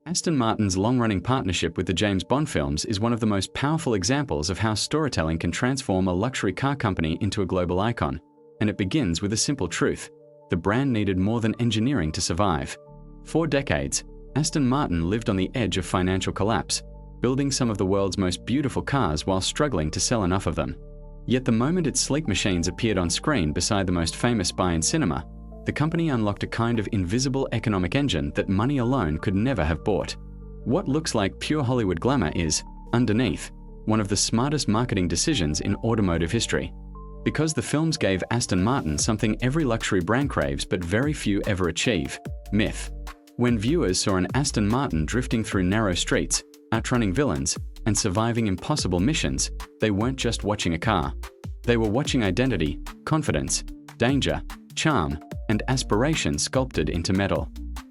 Aston Martin's long-running partnership with the James Bond films is one of the most powerful examples of how storytelling can transform a luxury car company into a global icon. And it begins with a simple truth: the brand needed more than engineering to survive. For decades, Aston Martin lived on the edge of financial collapse, building some of the world's most beautiful cars while struggling to sell enough of them. Yet the moment its sleek machines appeared on screen beside the most famous spy in cinema, the company unlocked a kind of invisible economic engine that money alone could never have bought. What looks like pure Hollywood glamour is, underneath, one of the smartest marketing decisions in automotive history. Because the films gave Aston Martin something every luxury brand craves but very few ever achieve: myth. When viewers saw an Aston Martin drifting through narrow streets, outrunning villains, and surviving impossible missions, they weren't just watching a car. They were watching identity, confidence, danger, charm, and aspiration sculpted into metal.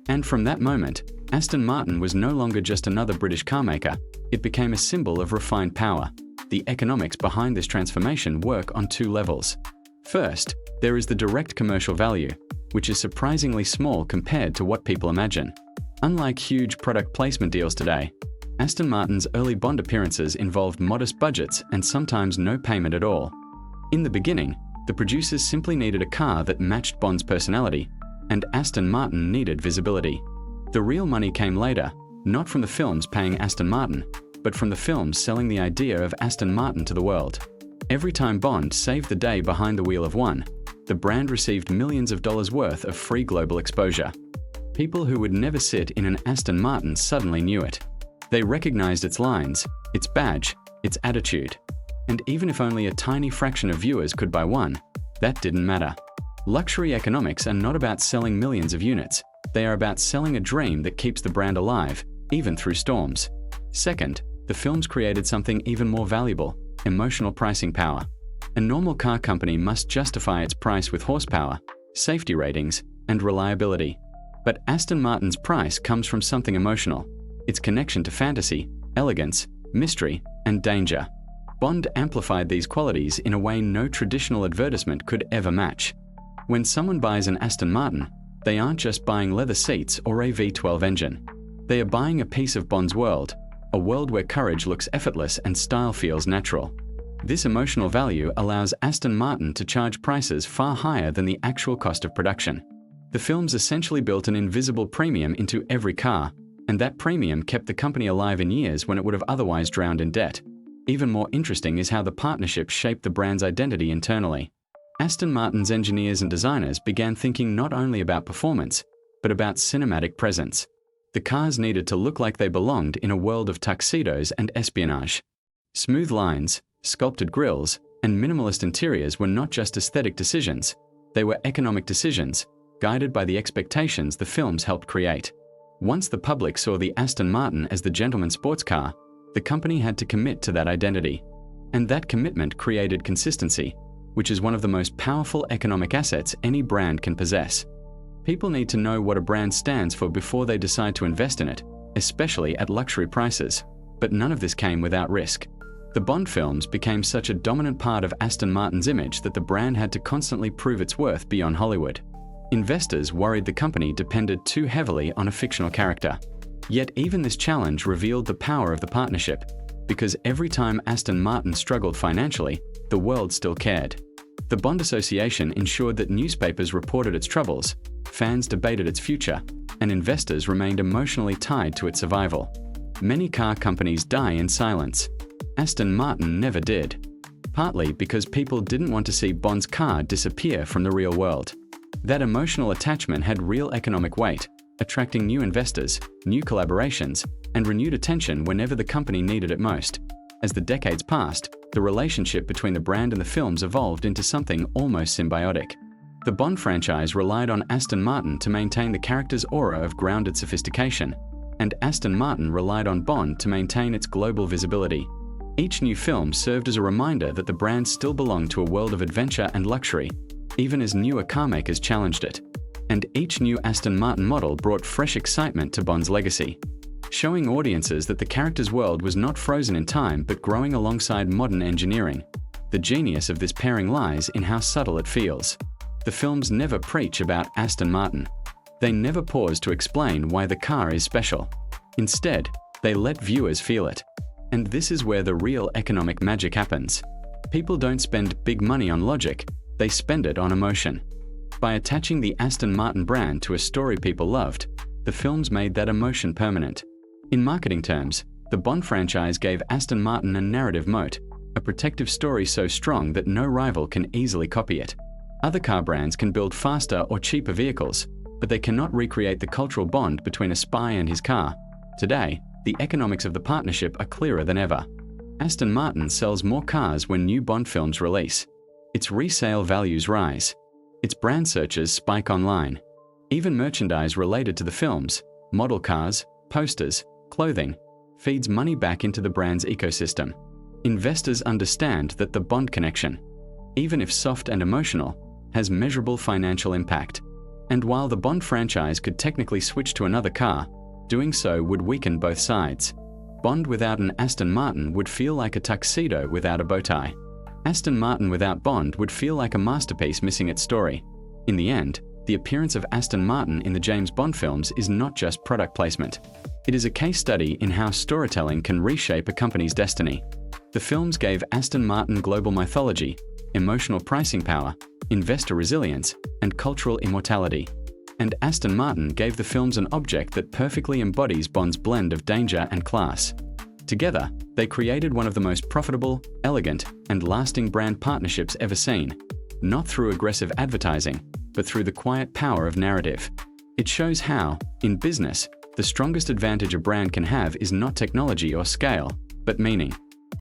And from that moment, Aston Martin was no longer just another British carmaker. It became a symbol of refined power. The economics behind this transformation work on two levels. First, there is the direct commercial value, which is surprisingly small compared to what people imagine. Unlike huge product placement deals today, Aston Martin's early Bond appearances involved modest budgets and sometimes no payment at all. In the beginning, the producers simply needed a car that matched Bond's personality, and Aston Martin needed visibility. The real money came later, not from the films paying Aston Martin, but from the films selling the idea of Aston Martin to the world. Every time Bond saved the day behind the wheel of one, the brand received millions of dollars worth of free global exposure. People who would never sit in an Aston Martin suddenly knew it. They recognized its lines, its badge, its attitude. And even if only a tiny fraction of viewers could buy one, that didn't matter. Luxury economics are not about selling millions of units. They are about selling a dream that keeps the brand alive, even through storms. Second, the films created something even more valuable: emotional pricing power. A normal car company must justify its price with horsepower, safety ratings, and reliability. But Aston Martin's price comes from something emotional: its connection to fantasy, elegance, mystery, and danger. Bond amplified these qualities in a way no traditional advertisement could ever match. When someone buys an Aston Martin, they aren't just buying leather seats or a V12 engine. They are buying a piece of Bond's world, a world where courage looks effortless and style feels natural. This emotional value allows Aston Martin to charge prices far higher than the actual cost of production. The films essentially built an invisible premium into every car, and that premium kept the company alive in years when it would have otherwise drowned in debt. Even more interesting is how the partnership shaped the brand's identity internally. Aston Martin's engineers and designers began thinking not only about performance, but about cinematic presence. The cars needed to look like they belonged in a world of tuxedos and espionage. Smooth lines, sculpted grilles, and minimalist interiors were not just aesthetic decisions. They were economic decisions, guided by the expectations the films helped create. Once the public saw the Aston Martin as the gentleman sports car, the company had to commit to that identity. And that commitment created consistency, which is one of the most powerful economic assets any brand can possess. People need to know what a brand stands for before they decide to invest in it, especially at luxury prices. But none of this came without risk. The Bond films became such a dominant part of Aston Martin's image that the brand had to constantly prove its worth beyond Hollywood. Investors worried the company depended too heavily on a fictional character. Yet even this challenge revealed the power of the partnership, because every time Aston Martin struggled financially, the world still cared. The Bond Association ensured that newspapers reported its troubles, fans debated its future, and investors remained emotionally tied to its survival. Many car companies die in silence. Aston Martin never did. Partly because people didn't want to see Bond's car disappear from the real world. That emotional attachment had real economic weight, attracting new investors, new collaborations, and renewed attention whenever the company needed it most. As the decades passed, the relationship between the brand and the films evolved into something almost symbiotic. The Bond franchise relied on Aston Martin to maintain the character's aura of grounded sophistication, and Aston Martin relied on Bond to maintain its global visibility. Each new film served as a reminder that the brand still belonged to a world of adventure and luxury, even as newer carmakers challenged it. And each new Aston Martin model brought fresh excitement to Bond's legacy, showing audiences that the character's world was not frozen in time but growing alongside modern engineering. The genius of this pairing lies in how subtle it feels. The films never preach about Aston Martin. They never pause to explain why the car is special. Instead, they let viewers feel it. And this is where the real economic magic happens. People don't spend big money on logic, they spend it on emotion. By attaching the Aston Martin brand to a story people loved, the films made that emotion permanent. In marketing terms, the Bond franchise gave Aston Martin a narrative moat, a protective story so strong that no rival can easily copy it. Other car brands can build faster or cheaper vehicles, but they cannot recreate the cultural bond between a spy and his car. Today, the economics of the partnership are clearer than ever. Aston Martin sells more cars when new Bond films release. Its resale values rise. Its brand searches spike online. Even merchandise related to the films, model cars, posters, clothing, feeds money back into the brand's ecosystem. Investors understand that the Bond connection, even if soft and emotional, has measurable financial impact. And while the Bond franchise could technically switch to another car, doing so would weaken both sides. Bond without an Aston Martin would feel like a tuxedo without a bow tie. Aston Martin without Bond would feel like a masterpiece missing its story. In the end, the appearance of Aston Martin in the James Bond films is not just product placement. It is a case study in how storytelling can reshape a company's destiny. The films gave Aston Martin global mythology, emotional pricing power, investor resilience, and cultural immortality. And Aston Martin gave the films an object that perfectly embodies Bond's blend of danger and class. Together, they created one of the most profitable, elegant, and lasting brand partnerships ever seen, not through aggressive advertising, but through the quiet power of narrative. It shows how, in business, the strongest advantage a brand can have is not technology or scale, but meaning.